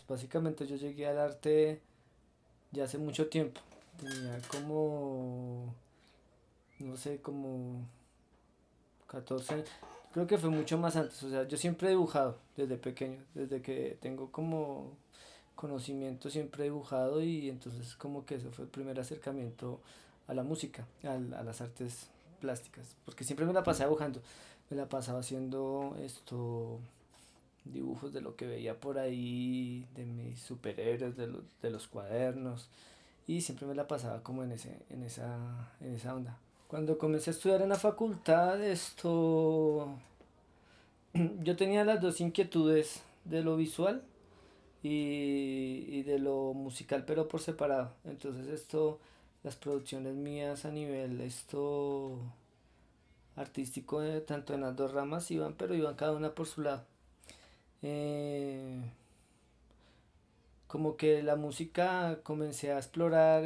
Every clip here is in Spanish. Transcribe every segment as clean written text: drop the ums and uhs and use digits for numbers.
básicamente yo llegué al arte ya hace mucho tiempo. Tenía como, no sé, como 14 años. Creo que fue mucho más antes. O sea, yo siempre he dibujado desde pequeño. Desde que tengo como conocimiento siempre he dibujado y entonces como que eso fue el primer acercamiento a la música, a las artes plásticas. Porque siempre me la pasaba dibujando. Me la pasaba haciendo dibujos de lo que veía por ahí, de mis superhéroes, de los cuadernos, y siempre me la pasaba como en esa onda. Cuando comencé a estudiar en la facultad, yo tenía las dos inquietudes de lo visual y de lo musical, pero por separado. Entonces las producciones mías a nivel artístico, tanto en las dos ramas iban, pero iban cada una por su lado. Eh, Como que la música comencé a explorar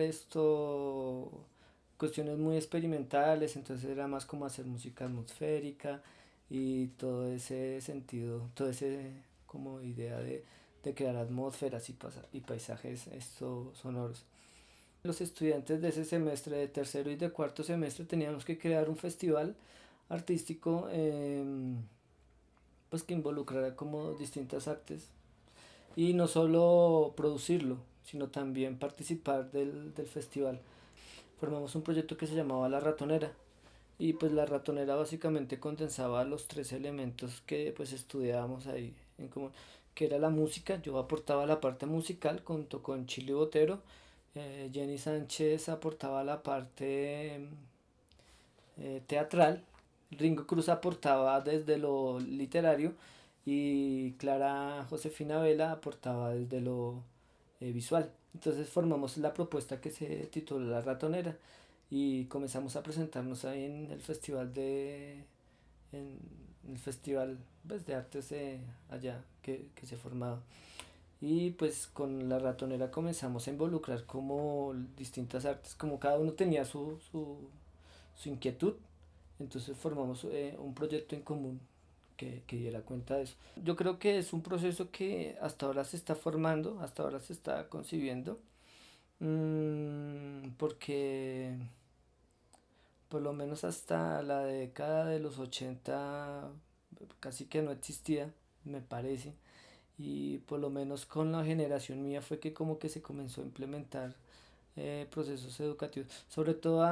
cuestiones muy experimentales, entonces era más como hacer música atmosférica y todo ese sentido, todo ese como idea de crear atmósferas y paisajes sonoros. Los estudiantes de ese semestre, de tercero y de cuarto semestre, teníamos que crear un festival artístico, pues que involucrara como distintas artes y no solo producirlo, sino también participar del festival. Formamos un proyecto que se llamaba La Ratonera y pues La Ratonera básicamente condensaba los tres elementos que pues estudiábamos ahí en común, que era la música. Yo aportaba la parte musical junto con Chili Botero, Jenny Sánchez aportaba la parte teatral, Ringo Cruz aportaba desde lo literario y Clara Josefina Vela aportaba desde lo visual. Entonces formamos la propuesta que se tituló La Ratonera y comenzamos a presentarnos ahí en el festival pues, de artes allá que se formaba. Y pues con la ratonera comenzamos a involucrar como distintas artes, como cada uno tenía su inquietud, entonces formamos un proyecto en común que diera cuenta de eso. Yo creo que es un proceso que hasta ahora se está formando, hasta ahora se está concibiendo, porque por lo menos hasta la década de los 80 casi que no existía, me parece, y por lo menos con la generación mía fue que como que se comenzó a implementar procesos educativos, sobre todo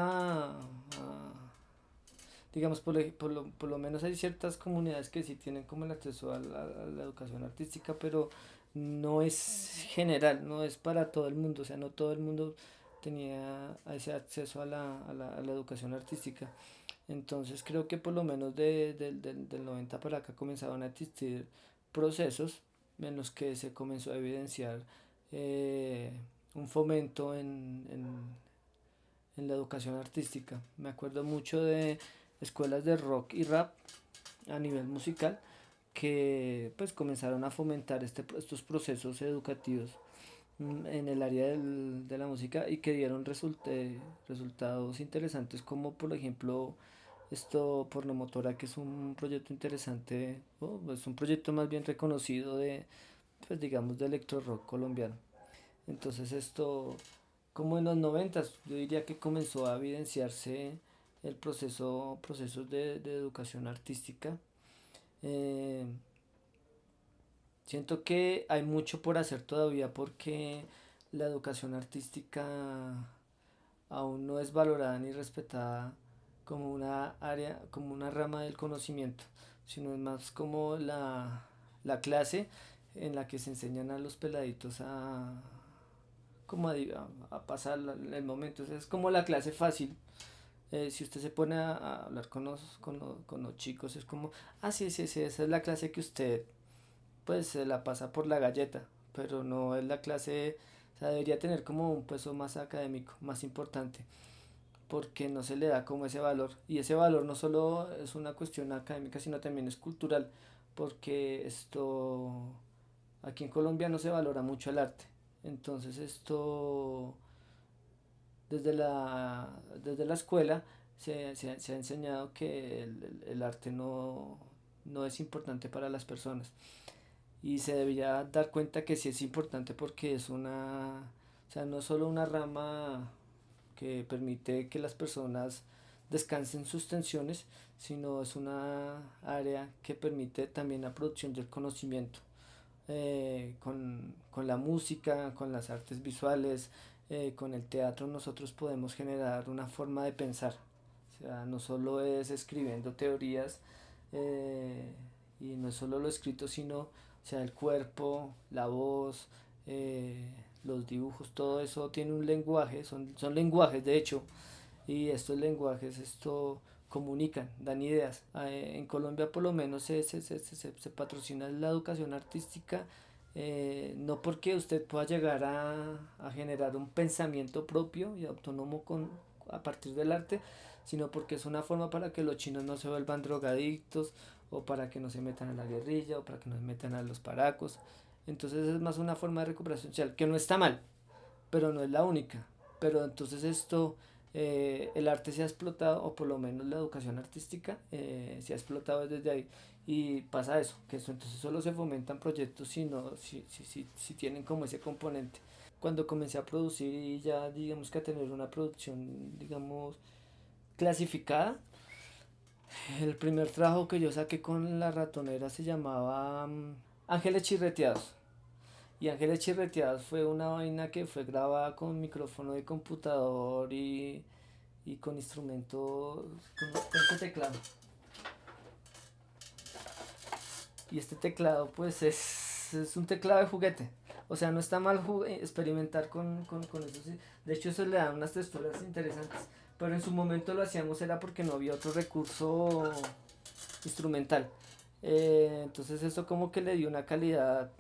digamos, por lo menos hay ciertas comunidades que sí tienen como el acceso a la educación artística, pero no es general, no es para todo el mundo, o sea, no todo el mundo tenía ese acceso a la educación artística. Entonces creo que por lo menos del 90 para acá comenzaban a existir procesos en los que se comenzó a evidenciar eh, un fomento en la educación artística. Me acuerdo mucho de escuelas de rock y rap a nivel musical que pues comenzaron a fomentar estos procesos educativos en el área de la música y que dieron resultados interesantes como por ejemplo Pornomotora, que es un proyecto interesante, o es un proyecto más bien reconocido pues digamos, de electro rock colombiano. Entonces como en los noventas, yo diría que comenzó a evidenciarse procesos de educación artística. Eh, Siento que hay mucho por hacer todavía porque la educación artística aún no es valorada ni respetada como una área, como una rama del conocimiento, sino es más como la clase en la que se enseñan a los peladitos a pasar el momento. O sea, es como la clase fácil. Si usted se pone a hablar con los chicos, es como, ah, sí, sí, sí, esa es la clase que usted pues se la pasa por la galleta, pero no es la clase, o sea, debería tener como un peso más académico, más importante, porque no se le da como ese valor. Y ese valor no solo es una cuestión académica, sino también es cultural, porque aquí en Colombia no se valora mucho el arte. Entonces desde la escuela se ha enseñado que el arte no es importante para las personas. y se debería dar cuenta que sí es importante porque es una, o sea, no es solo una rama que permite que las personas descansen sus tensiones, sino es una área que permite también la producción del conocimiento. Con la música, con las artes visuales, con el teatro nosotros podemos generar una forma de pensar. O sea, no solo es escribiendo teorías eh, y no es solo lo escrito, sino o sea, el cuerpo, la voz, los dibujos, todo eso tiene un lenguaje, son lenguajes de hecho, y estos lenguajes comunican, dan ideas. En Colombia por lo menos se patrocina la educación artística, no porque usted pueda llegar a generar un pensamiento propio y autónomo a partir del arte, sino porque es una forma para que los chinos no se vuelvan drogadictos o para que no se metan a la guerrilla o para que no se metan a los paracos. Entonces es más una forma de recuperación social, que no está mal, pero no es la única. Pero entonces el arte se ha explotado, o por lo menos la educación artística se ha explotado desde ahí. Y pasa eso, que eso entonces solo se fomentan proyectos si tienen como ese componente. Cuando comencé a producir y ya digamos que a tener una producción, digamos, clasificada, el primer trabajo que yo saqué con la ratonera se llamaba Ángeles Chirreteados. Y Ángeles Chirreteados fue una vaina que fue grabada con micrófono de computador y con instrumentos, con este teclado. Y este teclado pues es un teclado de juguete. O sea, no está mal experimentar con eso. Sí. De hecho, eso le da unas texturas interesantes. Pero en su momento lo hacíamos era porque no había otro recurso instrumental. Entonces eso como que le dio una calidad,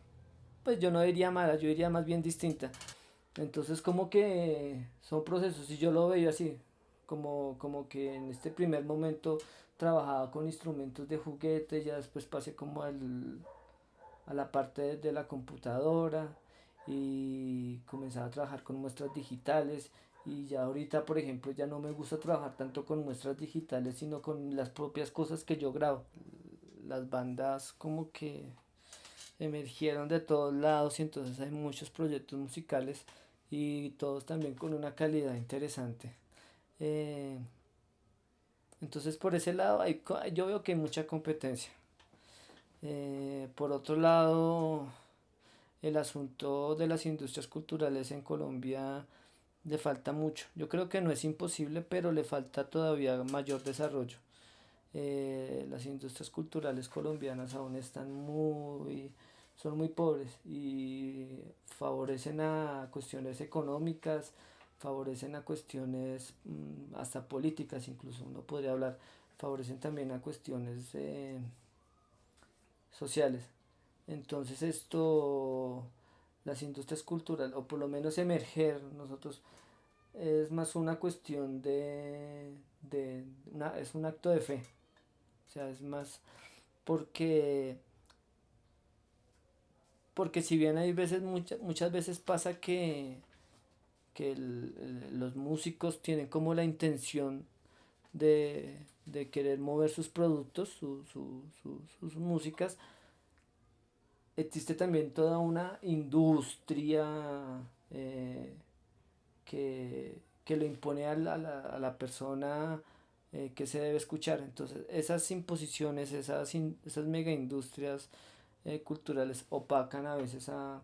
pues yo no diría mala, yo diría más bien distinta. Entonces como que son procesos y yo lo veía así, como que en este primer momento trabajaba con instrumentos de juguete, ya después pasé como a la parte de la computadora y comenzaba a trabajar con muestras digitales y ya ahorita por ejemplo ya no me gusta trabajar tanto con muestras digitales sino con las propias cosas que yo grabo. Las bandas como que emergieron de todos lados y entonces hay muchos proyectos musicales y todos también con una calidad interesante. Eh, entonces por ese lado yo veo que hay mucha competencia. Por otro lado, el asunto de las industrias culturales en Colombia le falta mucho. Yo creo que no es imposible, pero le falta todavía mayor desarrollo. Las industrias culturales colombianas aún son muy pobres y favorecen a cuestiones económicas, favorecen a cuestiones hasta políticas, incluso uno podría hablar, favorecen también a cuestiones sociales. Entonces las industrias culturales, o por lo menos emerger, nosotros es más una cuestión es un acto de fe. O sea, es más porque, porque si bien hay veces, muchas veces pasa que los músicos tienen como la intención de querer mover sus productos, sus músicas, existe también toda una industria eh, que le impone a la persona que se debe escuchar. Entonces, esas imposiciones, esas mega industrias culturales opacan a veces a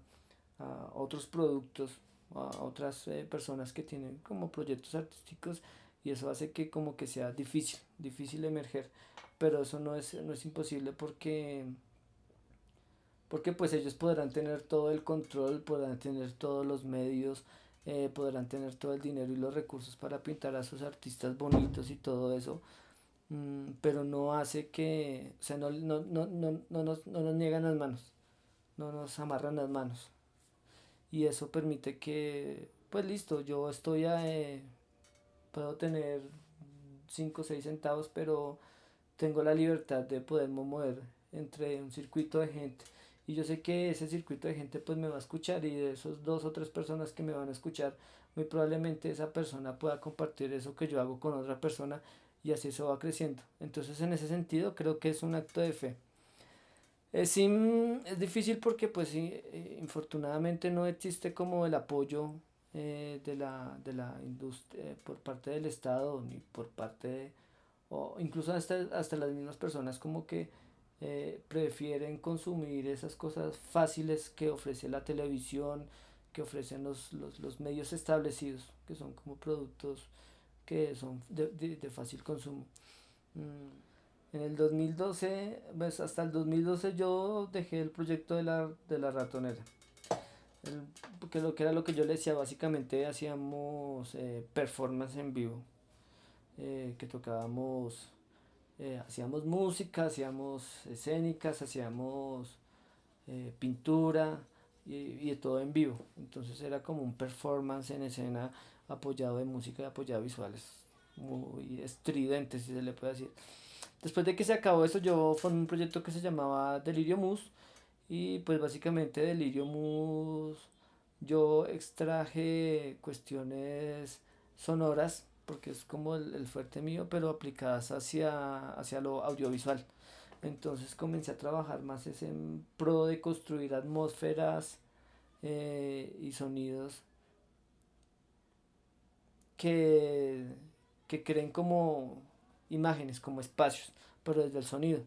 otros productos, a otras personas que tienen como proyectos artísticos y eso hace que como que sea difícil emerger. Pero eso no es imposible porque pues ellos podrán tener todo el control, podrán tener todos los medios, podrán tener todo el dinero y los recursos para pintar a sus artistas bonitos y todo eso, pero no hace o sea, no nos niegan las manos, no nos amarran las manos y eso permite que, pues listo, puedo tener 5 o 6 centavos, pero tengo la libertad de poderme mover entre un circuito de gente. Y yo sé que ese circuito de gente pues me va a escuchar y de esos dos o tres personas que me van a escuchar, muy probablemente esa persona pueda compartir eso que yo hago con otra persona y así eso va creciendo. Entonces en ese sentido creo que es un acto de fe. Sí, es difícil porque pues sí, infortunadamente no existe como el apoyo de la industria por parte del Estado ni por parte de, o incluso hasta las mismas personas como que prefieren consumir esas cosas fáciles que ofrece la televisión, que ofrecen los medios establecidos, que son como productos que son de fácil consumo. En el 2012, pues hasta el 2012 yo dejé el proyecto de la ratonera. Porque lo que era lo que yo le decía, básicamente hacíamos performance en vivo, que tocábamos, hacíamos música, hacíamos escénicas, hacíamos pintura y de todo en vivo. Entonces era como un performance en escena apoyado de música y apoyado de visuales, muy estridente si se le puede decir. Después de que se acabó eso, yo formé un proyecto que se llamaba Delirio Mus. Y pues básicamente Delirio Mus, yo extraje cuestiones sonoras, porque es como el fuerte mío, pero aplicadas hacia lo audiovisual. Entonces comencé a trabajar más es en pro de construir atmósferas y sonidos que, que creen como imágenes, como espacios, pero desde el sonido.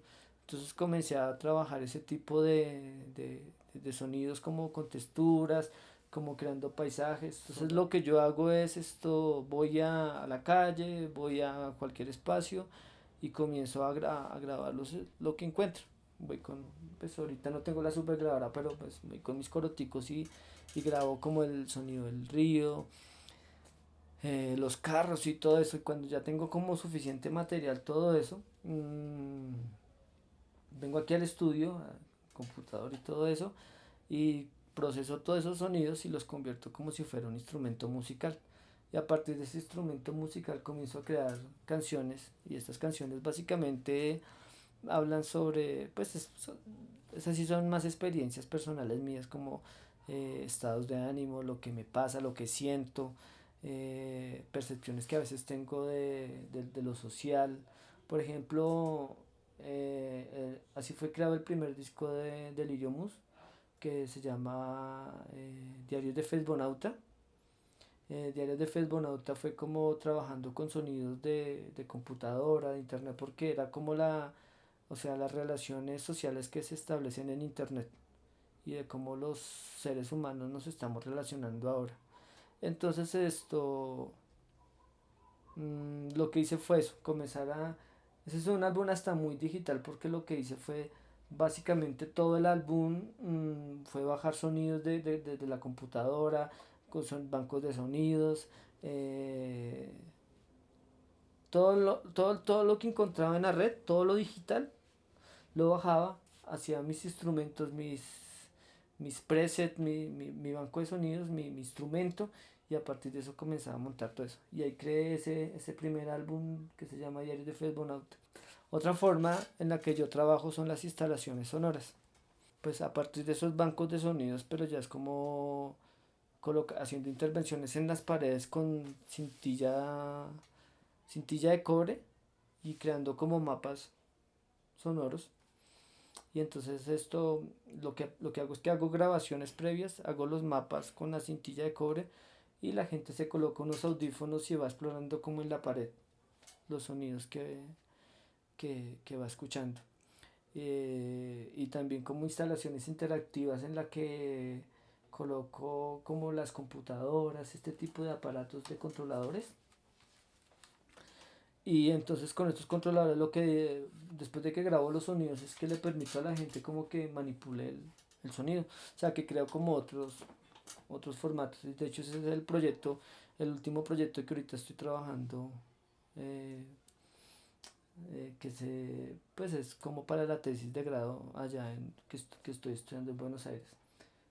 Entonces comencé a trabajar ese tipo de sonidos como con texturas, como creando paisajes. Entonces lo que yo hago es esto, voy a la calle, voy a cualquier espacio y comienzo a grabar lo que encuentro. Voy con, pues ahorita no tengo la super grabadora, pero pues voy con mis coroticos y grabo como el sonido del río, los carros y todo eso. Y cuando ya tengo como suficiente material, todo eso, vengo aquí al estudio, al computador y todo eso, y proceso todos esos sonidos y los convierto como si fuera un instrumento musical. Y a partir de ese instrumento musical comienzo a crear canciones y estas canciones básicamente hablan sobre, pues esas sí son más experiencias personales mías como estados de ánimo, lo que me pasa, lo que siento, percepciones que a veces tengo de lo social. Por ejemplo, así fue creado el primer disco de Delirio Mus, que se llama Diarios de Fesbonauta. Diarios de Fesbonauta fue como trabajando con sonidos de computadora, de internet, porque era como o sea, las relaciones sociales que se establecen en internet y de cómo los seres humanos nos estamos relacionando ahora. Entonces lo que hice fue eso, comenzar a... Ese es un álbum hasta muy digital porque lo que hice fue básicamente todo el álbum fue bajar sonidos de la computadora, con bancos de sonidos, eh, todo lo que encontraba en la red, todo lo digital, lo bajaba, hacía mis instrumentos, mis presets, mi banco de sonidos, mi instrumento, y a partir de eso comenzaba a montar todo eso. Y ahí creé ese primer álbum que se llama Diarios de Fesbonauta. Otra forma en la que yo trabajo son las instalaciones sonoras. Pues a partir de esos bancos de sonidos, pero ya es como haciendo intervenciones en las paredes con cintilla de cobre y creando como mapas sonoros. Y entonces esto, lo que hago es que hago grabaciones previas, hago los mapas con la cintilla de cobre y la gente se coloca unos audífonos y va explorando como en la pared los sonidos que va escuchando. Y también como instalaciones interactivas en la que coloco como las computadoras, este tipo de aparatos de controladores. Y entonces con estos controladores lo que después de que grabo los sonidos es que le permito a la gente como que manipule el sonido. O sea que creo como otros formatos. Y de hecho ese es el proyecto, el último proyecto que ahorita estoy trabajando. eh, pues es como para la tesis de grado allá que estoy estudiando en Buenos Aires,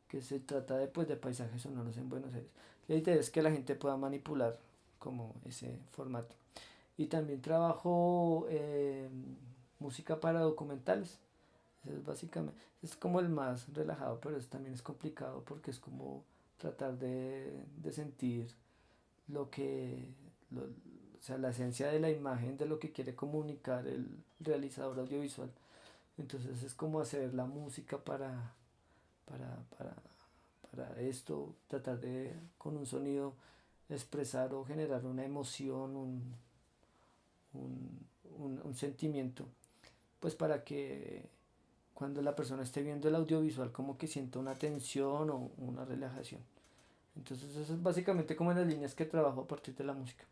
que se trata de, pues, de paisajes sonoros en Buenos Aires. La idea es que la gente pueda manipular como ese formato. Y también trabajo música para documentales. Ese es básicamente, es como el más relajado, pero también es complicado porque es como tratar de sentir lo que, o sea, la esencia de la imagen, de lo que quiere comunicar el realizador audiovisual. Entonces es como hacer la música para, para, para esto, tratar de con un sonido expresar o generar una emoción, un sentimiento, pues para que cuando la persona esté viendo el audiovisual como que sienta una tensión o una relajación. Entonces eso es básicamente como en las líneas que trabajo a partir de la música.